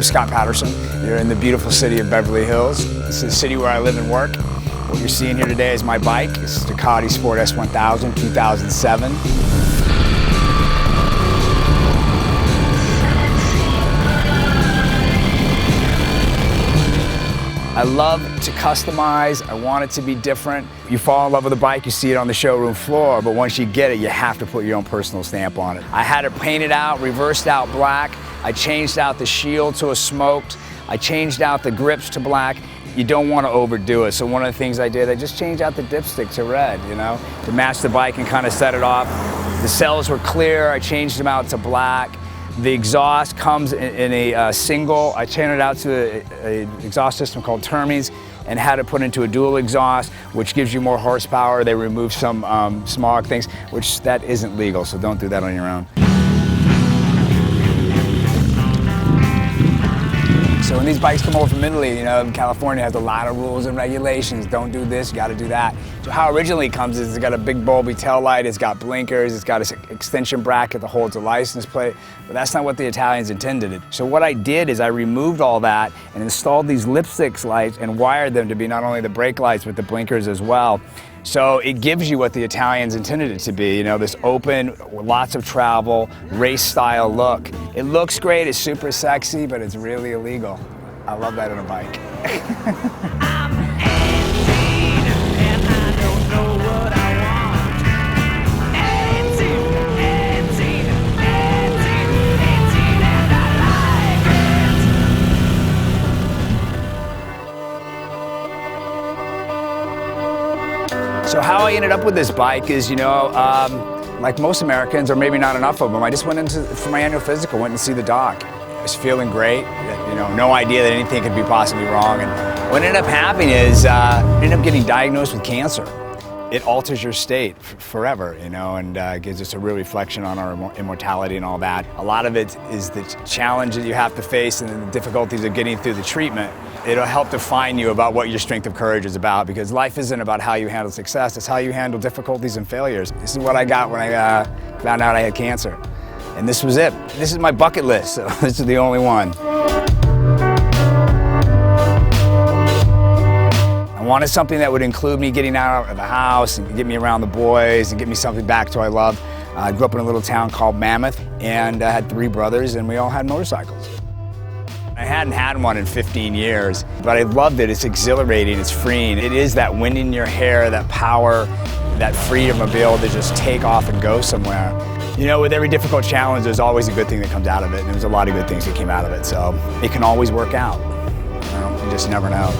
Scott Patterson. You're in the beautiful city of Beverly Hills. This is the city where I live and work. What you're seeing here today is my bike. This is Ducati Sport S 1000, 2007. I love to customize. I want it to be different. You fall in love with a bike, you see it on the showroom floor, but once you get it, you have to put your own personal stamp on it. I had it painted out, reversed out black. I changed out the shield to a smoked. I changed out the grips to black. You don't want to overdo it. So one of the things I did, I just changed out the dipstick to red, to match the bike and kind of set it off. The cells were clear. I changed them out to black. The exhaust comes in a single. I changed it out to an exhaust system called Termes and had it put into a dual exhaust, which gives you more horsepower. They remove some smog things, which that isn't legal, so don't do that on your own. So when these bikes come over from Italy, California has a lot of rules and regulations. Don't do this, you gotta do that. So how it originally comes is it's got a big bulby tail light, it's got blinkers, it's got an extension bracket that holds a license plate, but that's not what the Italians intended. So what I did is I removed all that and installed these lipstick lights and wired them to be not only the brake lights, but the blinkers as well. So it gives you what the Italians intended it to be, this open, lots of travel, race style look. It looks great, it's super sexy, but it's really illegal. I love that on a bike. I'm 18 and I don't know what I want. 18 and I like it. So how I ended up with this bike is, like most Americans, or maybe not enough of them, I just went for my annual physical, went to see the doc. I was feeling great, no idea that anything could be possibly wrong. And what ended up happening is I ended up getting diagnosed with cancer. It alters your state forever, and gives us a real reflection on our immortality and all that. A lot of it is the challenge that you have to face and the difficulties of getting through the treatment. It'll help define you about what your strength of courage is about, because life isn't about how you handle success, it's how you handle difficulties and failures. This is what I got when I found out I had cancer. And this was it. This is my bucket list, so this is the only one. I wanted something that would include me getting out of the house and get me around the boys and get me something back to what I love. I grew up in a little town called Mammoth, and I had 3 brothers, and we all had motorcycles. I hadn't had one in 15 years, but I loved it. It's exhilarating, it's freeing. It is that wind in your hair, that power, that freedom of being able to just take off and go somewhere. With every difficult challenge, there's always a good thing that comes out of it, and there's a lot of good things that came out of it, so it can always work out. You just never know.